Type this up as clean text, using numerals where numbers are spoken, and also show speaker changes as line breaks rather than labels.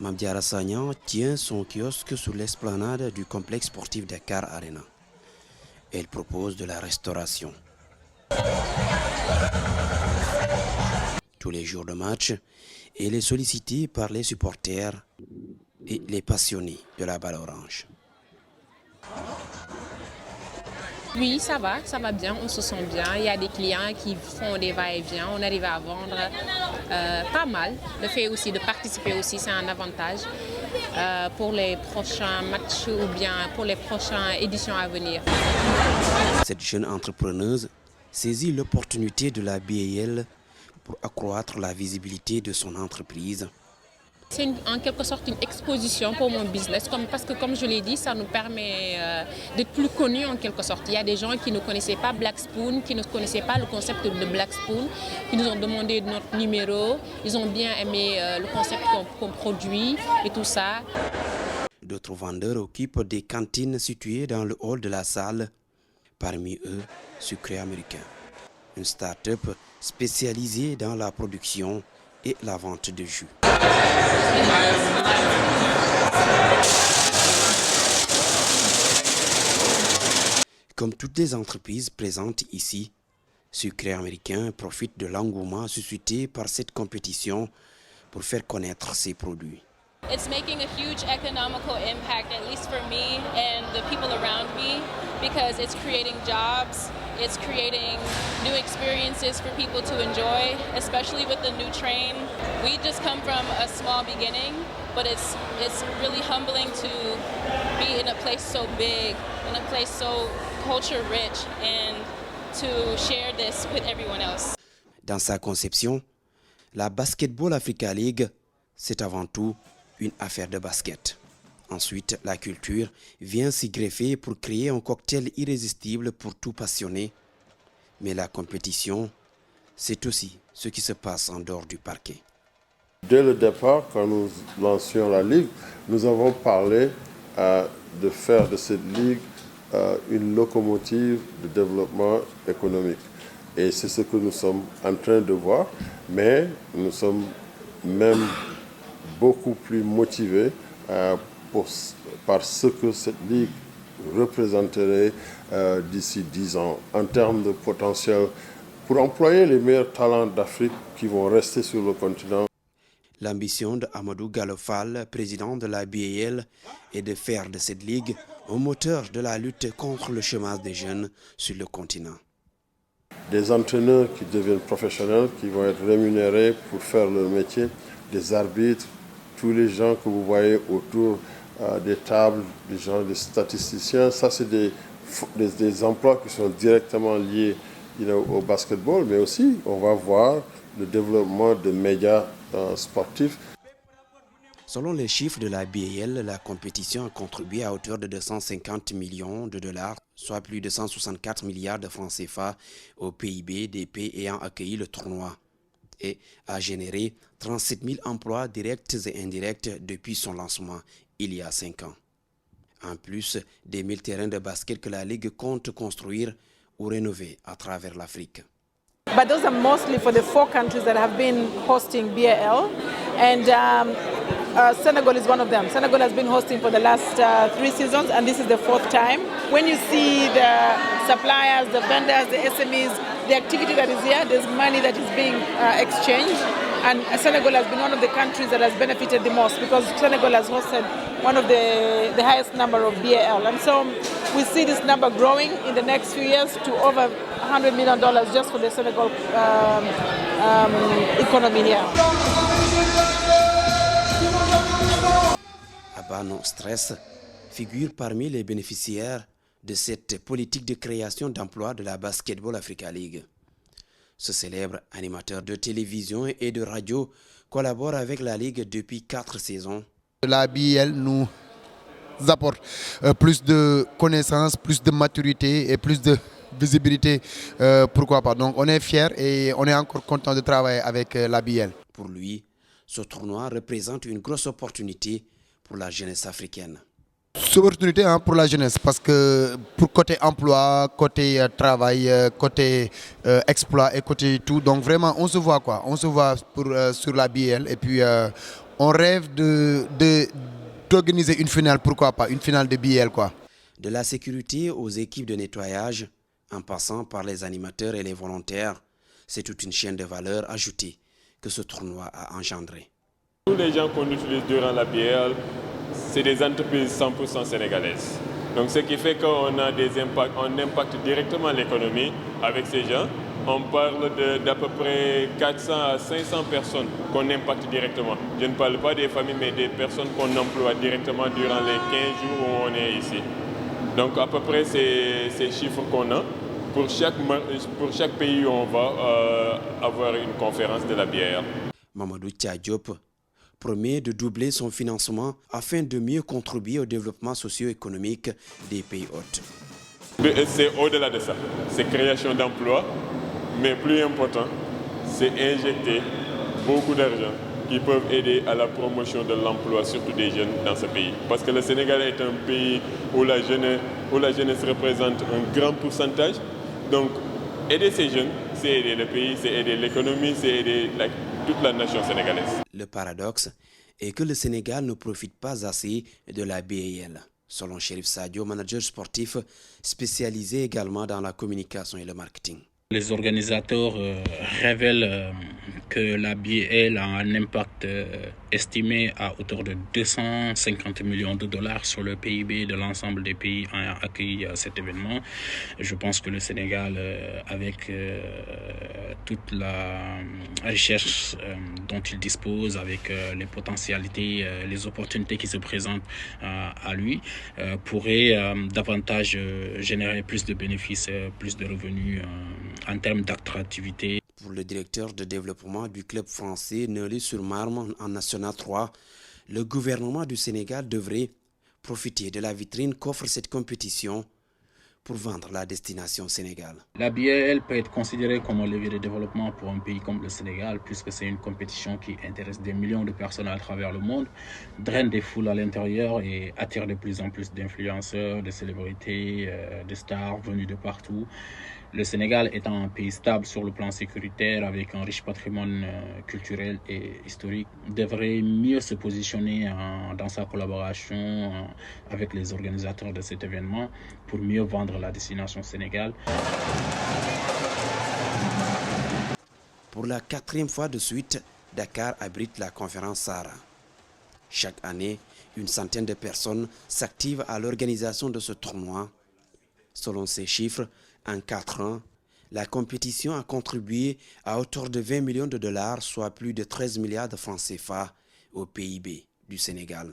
Mamdiara Sagnan tient son kiosque sur l'esplanade du complexe sportif Dakar Arena. Elle propose de la restauration. Tous les jours de match, elle est sollicitée par les supporters et les passionnés de la balle orange.
Oui, ça va bien, on se sent bien. Il y a des clients qui font des va-et-vient, on arrive à vendre pas mal. Le fait aussi de participer aussi, c'est un avantage pour les prochains matchs ou bien pour les prochaines éditions à venir.
Cette jeune entrepreneuse saisit l'opportunité de la BAL pour accroître la visibilité de son entreprise.
C'est en quelque sorte une exposition pour mon business, parce que comme je l'ai dit, ça nous permet d'être plus connus en quelque sorte. Il y a des gens qui ne connaissaient pas Black Spoon, qui ne connaissaient pas le concept de Black Spoon, qui nous ont demandé notre numéro, ils ont bien aimé le concept qu'on produit et tout ça.
D'autres vendeurs occupent des cantines situées dans le hall de la salle, parmi eux Sucré Américain, une start-up spécialisée dans la production et la vente de jus. Comme toutes les entreprises présentes ici, Sucré Américain profite de l'engouement suscité par cette compétition pour faire connaître ses produits.
It's making a huge economical impact, at least for me and the people around me, because it's creating jobs, it's creating new experiences for people to enjoy, especially with the new train. We just come from a small beginning, but it's really humbling to be in a place so big, in a place so culture rich, and to share this with everyone else.
Dans sa conception, la Basketball Africa League, c'est avant tout une affaire de basket. Ensuite, la culture vient s'y greffer pour créer un cocktail irrésistible pour tout passionné. Mais la compétition, c'est aussi ce qui se passe en dehors du parquet.
Dès le départ, quand nous lancions la Ligue, nous avons parlé de faire de cette Ligue une locomotive de développement économique. Et c'est ce que nous sommes en train de voir, mais nous sommes même beaucoup plus motivés par ce que cette Ligue représenterait d'ici 10 ans en termes de potentiel pour employer les meilleurs talents d'Afrique qui vont rester sur le continent.
L'ambition de Amadou Gallo Fall, président de la BAL, est de faire de cette ligue un moteur de la lutte contre le chômage des jeunes sur le continent.
Des entraîneurs qui deviennent professionnels, qui vont être rémunérés pour faire leur métier, des arbitres, tous les gens que vous voyez autour des tables, des gens, des statisticiens, ça c'est des emplois qui sont directement liés au basketball, mais aussi on va voir le développement de médias sportifs.
Selon les chiffres de la BAL, la compétition a contribué à hauteur de 250 millions de dollars, soit plus de 164 milliards de francs CFA au PIB des pays ayant accueilli le tournoi, et a généré 37 000 emplois directs et indirects depuis son lancement il y a 5 ans. En plus des 1000 terrains de basket que la Ligue compte construire ou rénover à travers l'Afrique.
But those are mostly for the 4 countries that have been hosting BAL, and Senegal is one of them. Senegal has been hosting for the last 3 seasons, and this is the 4th time. When you see the suppliers, the vendors, the SMEs, the activity that is here, there's money that is being exchanged, and Senegal has been one of the countries that has benefited the most because Senegal has hosted one of the highest number of BAL, and so we see this number growing in the next few years to over $100 million just for the Senegal economy here.
Abba No Stress figure parmi les bénéficiaires de cette politique de création d'emplois de la Basketball Africa League. Ce célèbre animateur de télévision et de radio collabore avec la Ligue depuis 4 saisons.
La BAL nous apporte plus de connaissances, plus de maturité et plus de visibilité. Pourquoi pas? Donc on est fiers et on est encore content de travailler avec la BAL.
Pour lui, ce tournoi représente une grosse opportunité pour la jeunesse africaine.
C'est une opportunité pour la jeunesse parce que pour côté emploi, côté travail, côté exploit et côté tout. Donc vraiment on se voit quoi. On se voit sur la BAL et puis on rêve d'organiser une finale, pourquoi pas, une finale de BL quoi.
De la sécurité aux équipes de nettoyage, en passant par les animateurs et les volontaires, c'est toute une chaîne de valeur ajoutée que ce tournoi a engendré.
Tous les gens qu'on utilise durant la BL, c'est des entreprises 100% sénégalaises. Donc ce qui fait qu'on a des impacts, on impacte directement l'économie avec ces gens. On parle d'à peu près 400 à 500 personnes qu'on impacte directement. Je ne parle pas des familles, mais des personnes qu'on emploie directement durant les 15 jours où on est ici. Donc à peu près ces chiffres qu'on a. Pour chaque pays où on va avoir une conférence de la bière.
Mamadou Diop promet de doubler son financement afin de mieux contribuer au développement socio-économique des pays hôtes.
C'est au-delà de ça, c'est création d'emplois, mais plus important, c'est injecter beaucoup d'argent qui peuvent aider à la promotion de l'emploi, surtout des jeunes dans ce pays. Parce que le Sénégal est un pays où la jeunesse représente un grand pourcentage. Donc, aider ces jeunes, c'est aider le pays, c'est aider l'économie, c'est aider toute la nation sénégalaise.
Le paradoxe est que le Sénégal ne profite pas assez de la BAL. Selon Chérif Sadio, manager sportif spécialisé également dans la communication et le marketing.
Les organisateurs révèlent que la BAL a un impact estimé à hauteur de 250 millions de dollars sur le PIB de l'ensemble des pays ayant accueilli cet événement. Je pense que le Sénégal, avec toute la recherche dont il dispose, avec les potentialités, les opportunités qui se présentent à lui, pourrait davantage générer plus de bénéfices, plus de revenus en termes d'attractivité.
Pour le directeur de développement du club français Neuilly-sur-Marne en National 3, le gouvernement du Sénégal devrait profiter de la vitrine qu'offre cette compétition pour vendre la destination Sénégal.
La BAL peut être considérée comme un levier de développement pour un pays comme le Sénégal, puisque c'est une compétition qui intéresse des millions de personnes à travers le monde, draine des foules à l'intérieur et attire de plus en plus d'influenceurs, de célébrités, de stars venus de partout. Le Sénégal étant un pays stable sur le plan sécuritaire, avec un riche patrimoine culturel et historique, devrait mieux se positionner dans sa collaboration avec les organisateurs de cet événement pour mieux vendre la destination Sénégal.
Pour la 4e fois de suite, Dakar abrite la conférence Sahara. Chaque année, une centaine de personnes s'activent à l'organisation de ce tournoi. Selon ces chiffres, en 4 ans, la compétition a contribué à hauteur de 20 millions de dollars, soit plus de 13 milliards de francs CFA au PIB du Sénégal.